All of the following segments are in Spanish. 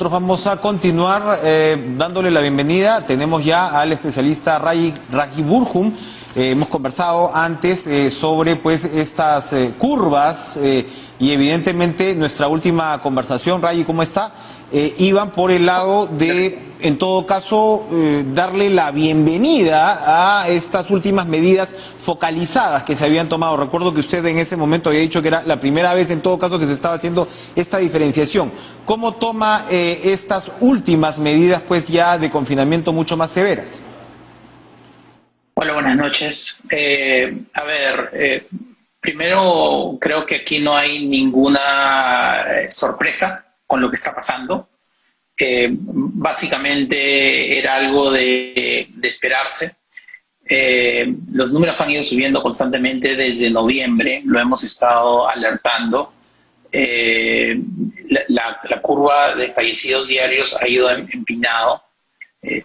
Nosotros vamos a continuar dándole la bienvenida. Tenemos ya al especialista Raji Burhum. Hemos conversado antes sobre pues estas curvas y evidentemente nuestra última conversación, Raji, ¿cómo está? Iban por el lado de, en todo caso, darle la bienvenida a estas últimas medidas focalizadas que se habían tomado. Recuerdo que usted en ese momento había dicho que era la primera vez, en todo caso, que se estaba haciendo esta diferenciación. ¿Cómo toma estas últimas medidas, pues ya de confinamiento mucho más severas? Hola, buenas noches. Primero creo que aquí no hay ninguna sorpresa con lo que está pasando. Básicamente era algo de esperarse. Los números han ido subiendo constantemente desde noviembre, lo hemos estado alertando. La curva de fallecidos diarios ha ido empinado.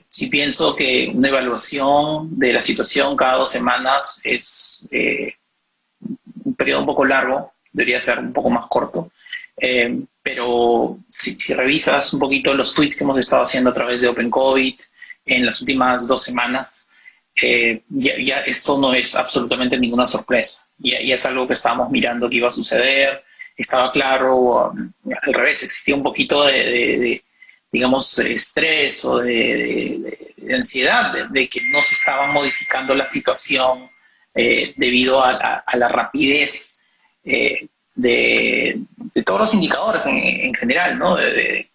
Sí pienso que una evaluación de la situación cada 2 semanas es un periodo un poco largo, debería ser un poco más corto. Pero si revisas un poquito los tweets que hemos estado haciendo a través de Open COVID en las últimas 2 semanas, ya esto no es absolutamente ninguna sorpresa. Ya es algo que estábamos mirando que iba a suceder. Estaba claro, al revés, existía un poquito de digamos, estrés o de ansiedad de que no se estaba modificando la situación debido a la rapidez de todos los indicadores en general, ¿no? El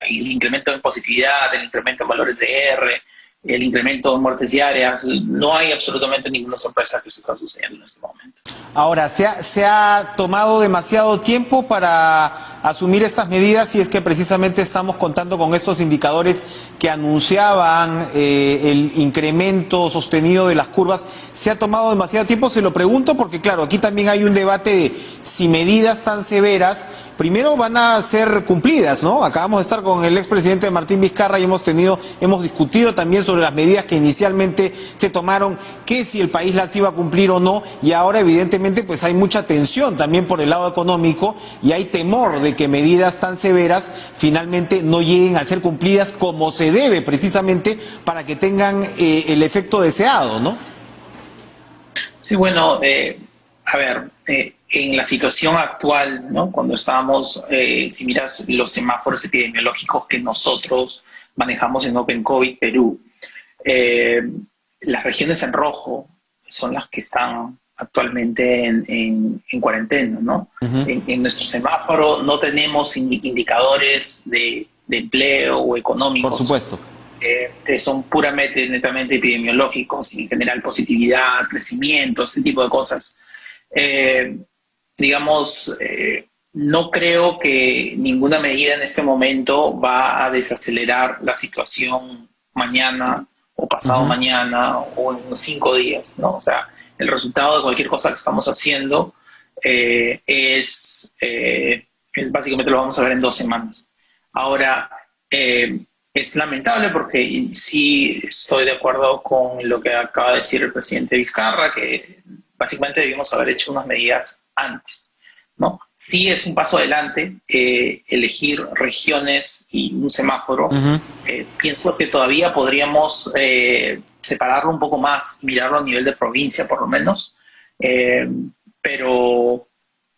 incremento en positividad, el incremento en valores de R, el incremento en muertes diarias. No hay absolutamente ninguna sorpresa que eso está sucediendo en este momento. Ahora, ¿se ha tomado demasiado tiempo para asumir estas medidas si es que precisamente estamos contando con estos indicadores que anunciaban el incremento sostenido de las curvas? ¿Se ha tomado demasiado tiempo? Se lo pregunto porque, claro, aquí también hay un debate de si medidas tan severas primero van a ser cumplidas, ¿no? Acabamos de estar con el expresidente Martín Vizcarra y hemos discutido también sobre las medidas que inicialmente se tomaron, que si el país las iba a cumplir o no, y ahora evidentemente pues hay mucha tensión también por el lado económico y hay temor de que medidas tan severas finalmente no lleguen a ser cumplidas como se debe, precisamente para que tengan el efecto deseado, ¿no? Sí, bueno, en la situación actual, ¿no? Cuando estábamos, si miras los semáforos epidemiológicos que nosotros manejamos en Open COVID Perú, las regiones en rojo son las que están actualmente en cuarentena, ¿no? Uh-huh. En nuestro semáforo no tenemos indicadores de empleo o económicos. Por supuesto. Que son puramente, netamente epidemiológicos, y en general positividad, crecimiento, ese tipo de cosas. No creo que ninguna medida en este momento va a desacelerar la situación mañana o pasado uh-huh. mañana o en 5 días, ¿no? O sea, el resultado de cualquier cosa que estamos haciendo es básicamente lo vamos a ver en 2 semanas. Ahora, es lamentable porque sí estoy de acuerdo con lo que acaba de decir el presidente Vizcarra, que básicamente debimos haber hecho unas medidas antes, ¿no? Sí es un paso adelante elegir regiones y un semáforo. Uh-huh. Pienso que todavía podríamos separarlo un poco más y mirarlo a nivel de provincia por lo menos, pero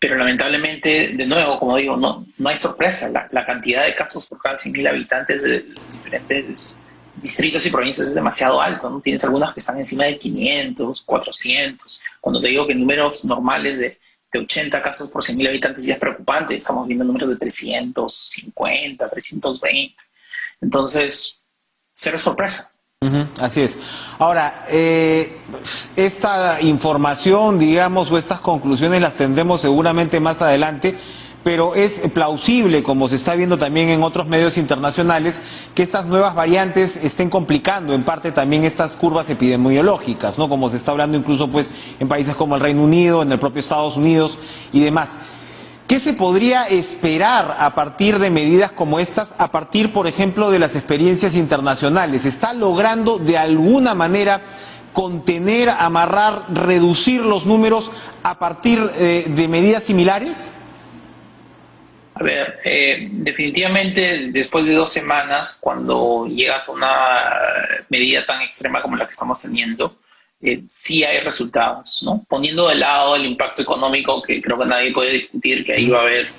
lamentablemente, de nuevo, como digo, no hay sorpresa. La cantidad de casos por cada 100.000 habitantes de los diferentes distritos y provincias es demasiado alto, ¿no? Tienes algunas que están encima de 500, 400. Cuando te digo que números normales de 80 casos por 100.000 habitantes ya es preocupante. Estamos viendo números de 350, 320. Entonces, cero sorpresa. Uh-huh, así es. Ahora, esta información, digamos, o estas conclusiones las tendremos seguramente más adelante, pero es plausible, como se está viendo también en otros medios internacionales, que estas nuevas variantes estén complicando en parte también estas curvas epidemiológicas, ¿no? Como se está hablando incluso pues en países como el Reino Unido, en el propio Estados Unidos y demás. ¿Qué se podría esperar a partir de medidas como estas, a partir, por ejemplo, de las experiencias internacionales? ¿Se está logrando de alguna manera contener, amarrar, reducir los números a partir de medidas similares? A ver, definitivamente después de 2 semanas, cuando llegas a una medida tan extrema como la que estamos teniendo, sí hay resultados, ¿no? Poniendo de lado el impacto económico, que creo que nadie puede discutir que ahí va a haber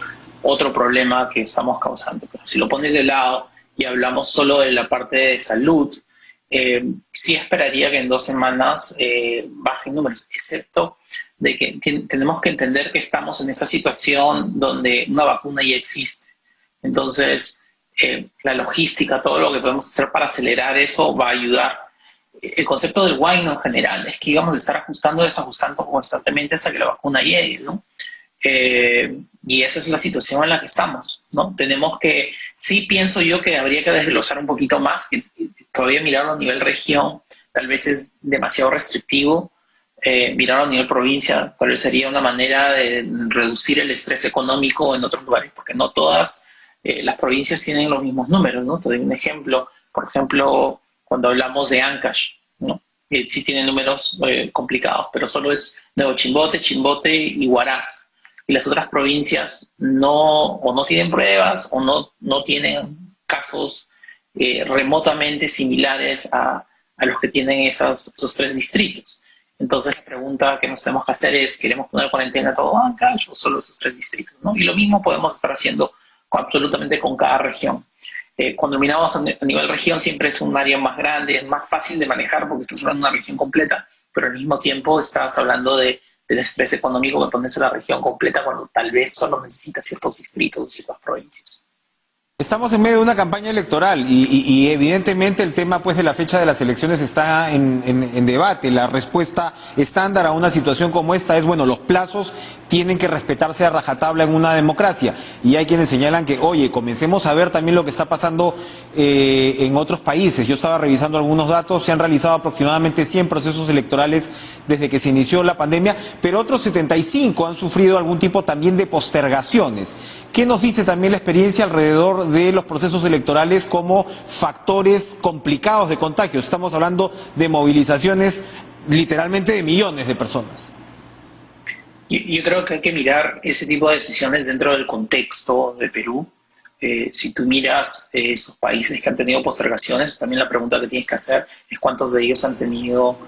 otro problema que estamos causando. Pero si lo pones de lado y hablamos solo de la parte de salud, sí esperaría que en 2 semanas bajen números, excepto de que tenemos que entender que estamos en esta situación donde una vacuna ya existe. Entonces, la logística, todo lo que podemos hacer para acelerar eso va a ayudar. El concepto del wine en general es que íbamos a estar ajustando, desajustando constantemente hasta que la vacuna llegue, ¿no? Y esa es la situación en la que estamos, ¿no? Tenemos que, sí pienso yo que habría que desglosar un poquito más, que todavía mirarlo a nivel región tal vez es demasiado restrictivo, mirarlo a nivel provincia tal vez sería una manera de reducir el estrés económico en otros lugares, porque no todas las provincias tienen los mismos números, ¿no? Te doy un ejemplo, por ejemplo, cuando hablamos de Ancash, ¿no? Sí tiene números complicados, pero solo es Nuevo Chimbote, Chimbote y Huaraz. Y las otras provincias no tienen pruebas o no tienen casos remotamente similares a los que tienen esos 3 distritos. Entonces la pregunta que nos tenemos que hacer es, ¿queremos poner cuarentena todo Ancash o solo esos 3 distritos, ¿no? Y lo mismo podemos estar haciendo absolutamente con cada región. Cuando miramos a nivel región siempre es un área más grande, es más fácil de manejar porque estás hablando de una región completa, pero al mismo tiempo estás hablando del estrés económico que pones en la región completa cuando tal vez solo necesitas ciertos distritos, ciertas provincias. Estamos en medio de una campaña electoral y evidentemente el tema pues de la fecha de las elecciones está en debate. La respuesta estándar a una situación como esta es, bueno, los plazos tienen que respetarse a rajatabla en una democracia. Y hay quienes señalan que, oye, comencemos a ver también lo que está pasando en otros países. Yo estaba revisando algunos datos, se han realizado aproximadamente 100 procesos electorales desde que se inició la pandemia, pero otros 75 han sufrido algún tipo también de postergaciones. ¿Qué nos dice también la experiencia alrededor de los procesos electorales como factores complicados de contagio? Estamos hablando de movilizaciones literalmente de millones de personas. Yo creo que hay que mirar ese tipo de decisiones dentro del contexto de Perú. Si tú miras esos países que han tenido postergaciones, también la pregunta que tienes que hacer es cuántos de ellos han tenido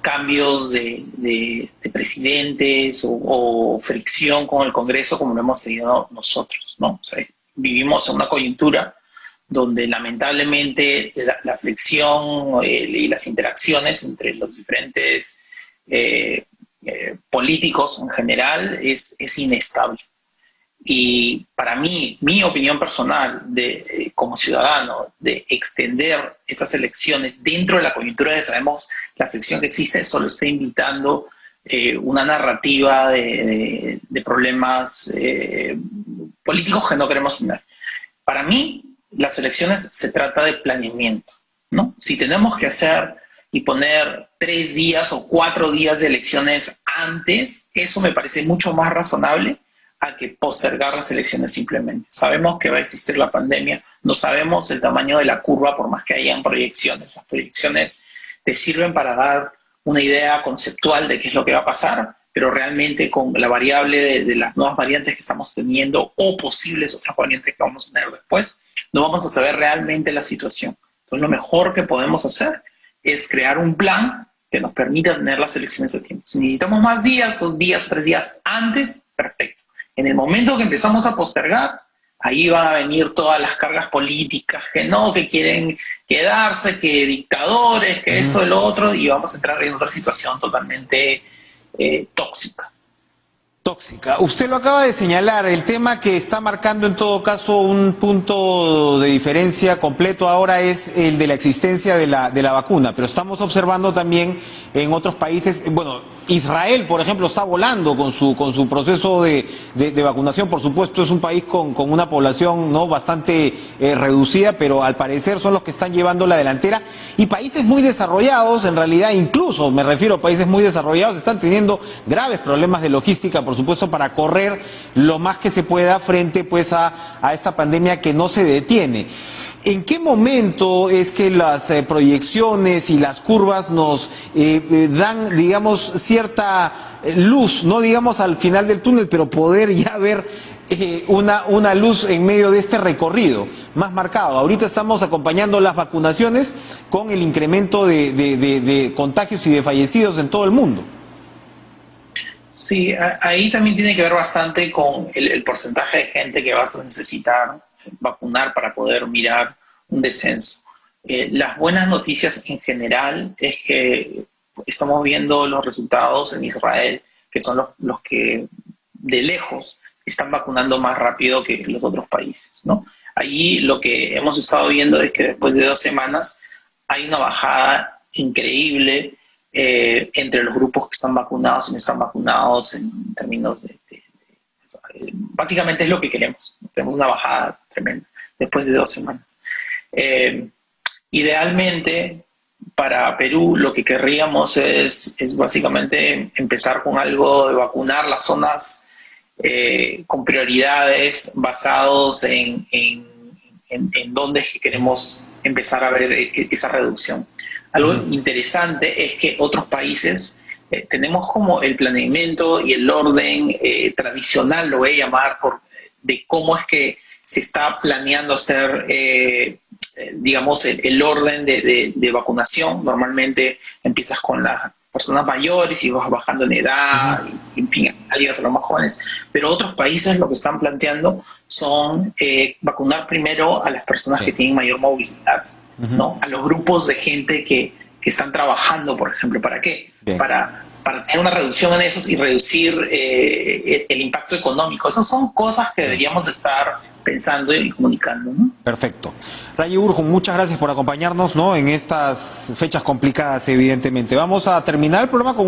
cambios de presidentes o fricción con el Congreso como lo hemos tenido nosotros, ¿no? O sea, vivimos en una coyuntura donde lamentablemente la fricción y las interacciones entre los diferentes políticos en general es inestable. Y para mí, mi opinión personal como ciudadano, de extender esas elecciones dentro de la coyuntura de sabemos la fricción que existe, solo está invitando una narrativa de problemas políticos que no queremos tener. Para mí, las elecciones se trata de planeamiento, ¿no? Si tenemos que hacer y poner 3 días o 4 días de elecciones antes, eso me parece mucho más razonable a que postergar las elecciones simplemente. Sabemos que va a existir la pandemia, no sabemos el tamaño de la curva por más que hayan proyecciones. Las proyecciones te sirven para dar una idea conceptual de qué es lo que va a pasar, pero realmente con la variable de las nuevas variantes que estamos teniendo o posibles otras variantes que vamos a tener después, no vamos a saber realmente la situación. Entonces lo mejor que podemos hacer es crear un plan que nos permita tener las elecciones a tiempo. Si necesitamos más días, 2 días, 3 días antes, perfecto. En el momento que empezamos a postergar, ahí van a venir todas las cargas políticas, que quieren quedarse, que dictadores, que esto, lo otro, y vamos a entrar en otra situación totalmente tóxica. Tóxica. Usted lo acaba de señalar, el tema que está marcando en todo caso un punto de diferencia completo ahora es el de la existencia de la vacuna, pero estamos observando también en otros países, bueno, Israel, por ejemplo, está volando con su proceso de vacunación. Por supuesto, es un país con una población no bastante reducida, pero al parecer son los que están llevando la delantera. Y países muy desarrollados, en realidad, incluso me refiero a países muy desarrollados, están teniendo graves problemas de logística, por supuesto, para correr lo más que se pueda frente pues a esta pandemia que no se detiene. ¿En qué momento es que las proyecciones y las curvas nos dan, digamos, cierta luz, no digamos al final del túnel, pero poder ya ver una luz en medio de este recorrido más marcado. Ahorita estamos acompañando las vacunaciones con el incremento de contagios y de fallecidos en todo el mundo. Sí, ahí también tiene que ver bastante con el porcentaje de gente que vas a necesitar vacunar para poder mirar un descenso. Las buenas noticias en general es que estamos viendo los resultados en Israel, que son los que de lejos están vacunando más rápido que los otros países, ¿no? Allí lo que hemos estado viendo es que después de 2 semanas hay una bajada increíble entre los grupos que están vacunados y no están vacunados en términos básicamente es lo que queremos. Tenemos una bajada tremenda después de 2 semanas. Idealmente, para Perú lo que querríamos es básicamente empezar con algo de vacunar las zonas con prioridades basados en dónde es que queremos empezar a ver esa reducción. Algo interesante es que otros países tenemos como el planeamiento y el orden tradicional, lo voy a llamar, de cómo es que se está planeando hacer, digamos, el orden de vacunación. Normalmente empiezas con las personas mayores y vas bajando en edad, y, en fin, llegas a los más jóvenes. Pero otros países lo que están planteando son vacunar primero a las personas que tienen mayor movilidad, ¿no? A los grupos de gente que están trabajando, por ejemplo. ¿Para qué? Para tener una reducción en esos y reducir el impacto económico. Esas son cosas que deberíamos estar pensando y comunicando, ¿no? Perfecto. Ray Urjun, muchas gracias por acompañarnos, ¿no?, en estas fechas complicadas, evidentemente. Vamos a terminar el programa con